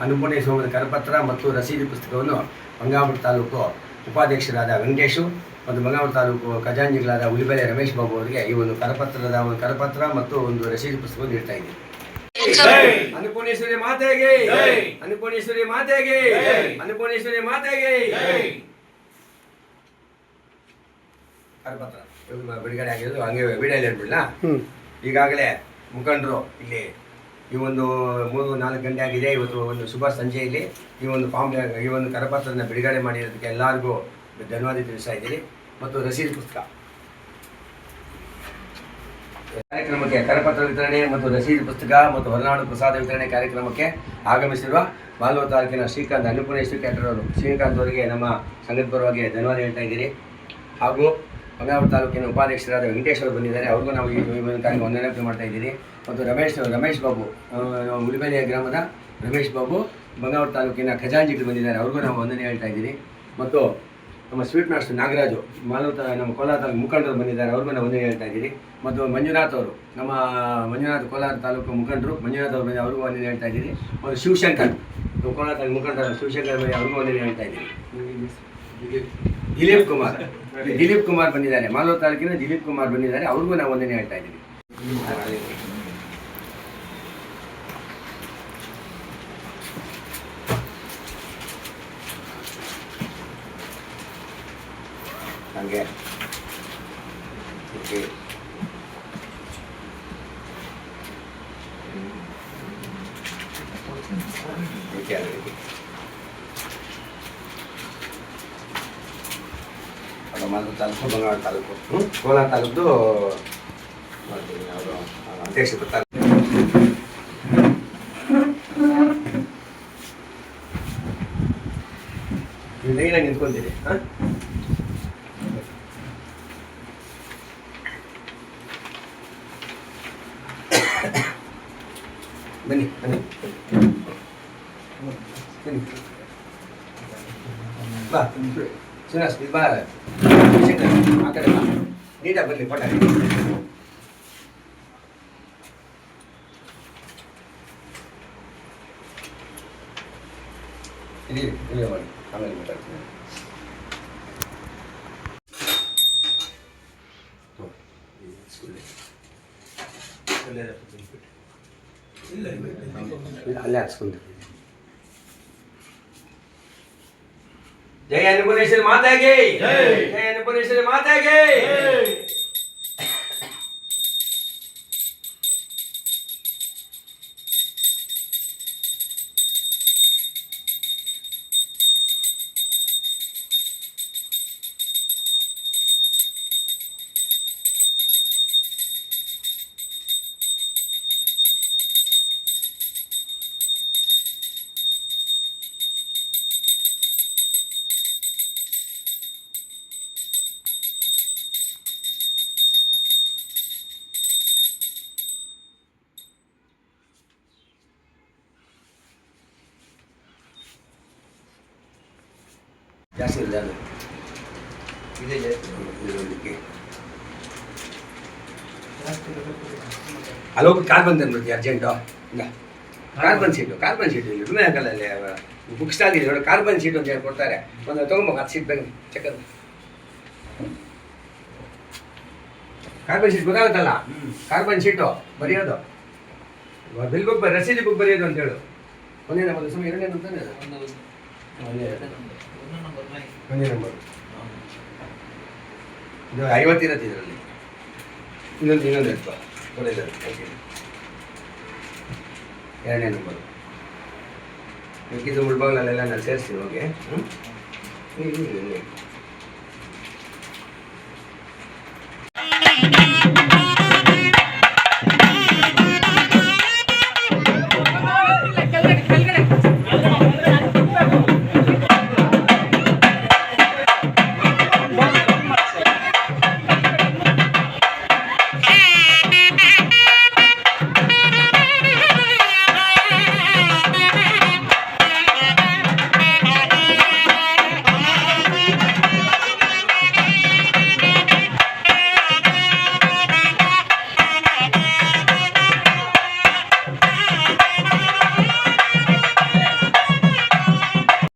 ಅನ್ನಪೂರ್ಣೇಶ್ವರಿ ಹೋಮದ ಕರಪತ್ರ ಮತ್ತು ರಸೀದಿ ಪುಸ್ತಕವನ್ನು ಮಂಗಾಪುರ ತಾಲೂಕು ಉಪಾಧ್ಯಕ್ಷರಾದ ವೆಂಕಟೇಶು ಮತ್ತು ಮಂಗಾಪುರ ತಾಲೂಕು ಖಜಾಂಚಿಗಳಾದ ಉಲಿಬೆಲೆ ರಮೇಶ್ ಬಾಬು ಅವರಿಗೆ ಈ ಒಂದು ಕರಪತ್ರ ಮತ್ತು ಒಂದು ರಸೀದಿ ಪುಸ್ತಕವನ್ನು ನೀಡ್ತಾ ಇದ್ದೀವಿ. ಅನ್ನಪೂರ್ಣೇಶ್ವರಿ ಮಾತೆಗೆ, ಅನ್ನಪೂರ್ಣೇಶ್ವರಿ ಮಾತೆಗೆ, ಅನ್ನಪೂರ್ಣೇಶ್ವರಿ ಮಾತೆಗೆ. ಕರಪತ್ರ ಬಿಡುಗಡೆ ಆಗಿರೋದು ಹಂಗೆ ವಿಡಿಯೋಲಿ ಹೇಳ್ಬಿಡಲ್ಲ. ಈಗಾಗಲೇ ಮುಖಂಡರು ಇಲ್ಲಿ ಈ ಒಂದು 3-4 ಗಂಟೆ ಆಗಿದೆ. ಇವತ್ತು ಒಂದು ಶುಭ ಸಂಜೆಯಲ್ಲಿ ಈ ಒಂದು ಕರಪತ್ರನ ಬಿಡುಗಡೆ ಮಾಡಿರೋದಕ್ಕೆ ಎಲ್ಲರಿಗೂ ಧನ್ಯವಾದ ತಿಳಿಸ್ತಾ ಇದ್ದೀನಿ. ಮತ್ತು ರಸೀದಿ ಪುಸ್ತಕ ಕಾರ್ಯಕ್ರಮಕ್ಕೆ ಕರಪತ್ರ ವಿತರಣೆ ಮತ್ತು ರಸೀದಿ ಪುಸ್ತಕ ಮತ್ತು ಹೊರನಾಡು ಪ್ರಸಾದ ವಿತರಣೆ ಕಾರ್ಯಕ್ರಮಕ್ಕೆ ಆಗಮಿಸಿರುವ ಬಾಲ್ವ ತಾಲೂಕಿನ ಶ್ರೀಕಾಂತ್ ಅನ್ನಪೂರ್ಣೇಶ್ವರಿ ಕ್ಯಾಟರ್ ಅವರು ಶ್ರೀಕಾಂತ್ ಅವರಿಗೆ ನಮ್ಮ ಸಂಘದ ಪರವಾಗಿ ಧನ್ಯವಾದ ಹೇಳ್ತಾ ಇದ್ದೀರಿ. ಹಾಗೂ ಮಂಗಾಪುರ ತಾಲೂಕಿನ ಉಪಾಧ್ಯಕ್ಷರಾದ ವೆಂಕಟೇಶ್ ಅವರು ಬಂದಿದ್ದಾರೆ, ಅವ್ರಿಗೂ ನಾವು ಈ ಕಾರ್ಯ ವಂದನೆ ಮಾಡ್ತಾ ಇದ್ದೀರಿ. ಮತ್ತು ರಮೇಶ್ ಬಾಬು ಉಲಿಬೆಲೆ ಗ್ರಾಮದ ರಮೇಶ್ ಬಾಬು ಮಂಗಾಪುರ ತಾಲೂಕಿನ ಖಜಾಂಚಿಗಳು ಬಂದಿದ್ದಾರೆ, ಅವ್ರಿಗೂ ನಾವು ವಂದನೆ ಹೇಳ್ತಾ ಇದ್ದೀರಿ. ಮತ್ತು ನಮ್ಮ ಸ್ವೀಟ್ ಮಾಸ್ಟರ್ ನಾಗರಾಜು ನಮ್ಮ ಕೋಲಾರ ತಾಲೂಕು ಮುಖಂಡರು ಬಂದಿದ್ದಾರೆ, ಅವ್ರಿಗೂ ನಾವು ವಂದನೆ ಹೇಳ್ತಾ ಇದ್ದೀರಿ. ಮತ್ತು ಮಂಜುನಾಥ್ ಅವರು ಮಂಜುನಾಥ್ ಕೋಲಾರ ತಾಲೂಕು ಮುಖಂಡರು ಮಂಜುನಾಥ್ ಅವರು ಬಂದು ಅವ್ರಿಗೂ ವಂದನೆ ಹೇಳ್ತಾ ಇದ್ದೀರಿ. ಮತ್ತು ಶಿವಶಂಕರ್ ಕೋಲಾರ ತಾಲೂಕು ಮುಖಂಡರು ಶಿವಶಂಕರ್ ಬಂದು ಅವ್ರಿಗೂ ವಂದನೆ ಹೇಳ್ತಾ ಇದ್ದೀರಿ. ದಿಲೀಪ್ ಕುಮಾರ್ ಬಂದಿದ್ದಾರೆ, ಮಾಲೂರು ತಾಲೂಕಿನ ದಿಲೀಪ್ ಕುಮಾರ್ ಬಂದಿದ್ದಾರೆ, ಅವ್ರಿಗೂ ನಾವು ವಂದನೆ ಹೇಳ್ತಾ ಇದ್ದೀವಿ. ಹಾಗೆ ಮಾಲೂರು ತಾಲೂಕು ಬಂಗಾಳ ತಾಲೂಕು ಕೋಲಾರ ತಾಲೂಕು ಅವರು ಅಧ್ಯಕ್ಷ ಬರ್ತಾರೆ. ಲೈನಾಗಿ ನಿಂತ್ಕೊಂತೀರಿ. ಬನ್ನಿ ಬನ್ನಿ ಬನ್ನಿ ಬಾ ಶ್ರೀನಿವಾಸ್ ಬಾ ಆ ಕಡೆ ಬಾ ನೀಟಾಗಿ ಬರಲಿ ಫೋಟೋ ಇಲ್ಲಿ ಮಾಡಿ ಆಮೇಲೆ ಮಾತಾಡ್ತೀನಿ. ಅಲ್ಲೇ ಹಾಕ್ಸ್ಕೊಂಡು ಜಯ ಅನ್ನಪೂರ್ಣೇಶ್ವರಿ ಮಾತೆಗೆ, ಜಯ ಅನ್ನಪೂರ್ಣೇಶ್ವರಿ ಮಾತೆಗೆ. ಜಾಸ್ತಿ ಇಲ್ಲ ಇದೇ ಜಾಸ್ತಿ ಅಲ್ಲೋಗಿ ಕಾರ್ ಬಂದು ಅರ್ಜೆಂಟು ಇಲ್ಲ ಕಾರ್ಬನ್ ಶೀಟು ಇಲ್ಲಿ ಹಾಕಲ್ಲ ಅಲ್ಲಿ ಬುಕ್ ಸ್ಟಾಲ್ ಇದೆ ನೋಡಿ, ಕಾರ್ಬನ್ ಶೀಟ್ ಅಂತ ಹೇಳಿ ಕೊಡ್ತಾರೆ. ಒಂದು ತೊಗೊಂಬೋಗ 10 ಶೀಟ್ ಬೇಕು ಚೆಕ್ಕದು ಕಾರ್ಬನ್ ಶೀಟ್ ಗೊತ್ತಾಗುತ್ತಲ್ಲ, ಕಾರ್ಬನ್ ಶೀಟು ಬರೆಯೋದು ಬಿಲ್ ಬುಕ್ ರಸೀದಿ ಬುಕ್ ಬರೆಯೋದು ಅಂತ ಹೇಳು. ಒಂದೇ ನಂಬರ್ ಸುಮ್ಮನೆ 2ನೇ ಅಂತಾನೆ ಒಂದೇ ನಂಬರ್ ಇದು 50 ಇರುತ್ತೆ ಇದರಲ್ಲಿ. ಇನ್ನೊಂದು ಇತ್ತು ಒಳ್ಳೆಯದು. ಓಕೆ 2ನೇ ನಂಬರು ಮಿಕ್ಕಿದ್ದು ಮುಳ್ಬಾಗ್ಲಲ್ಲೆಲ್ಲ ನಾನು ಸೇರಿಸ್ತೀನಿ. ಓಕೆ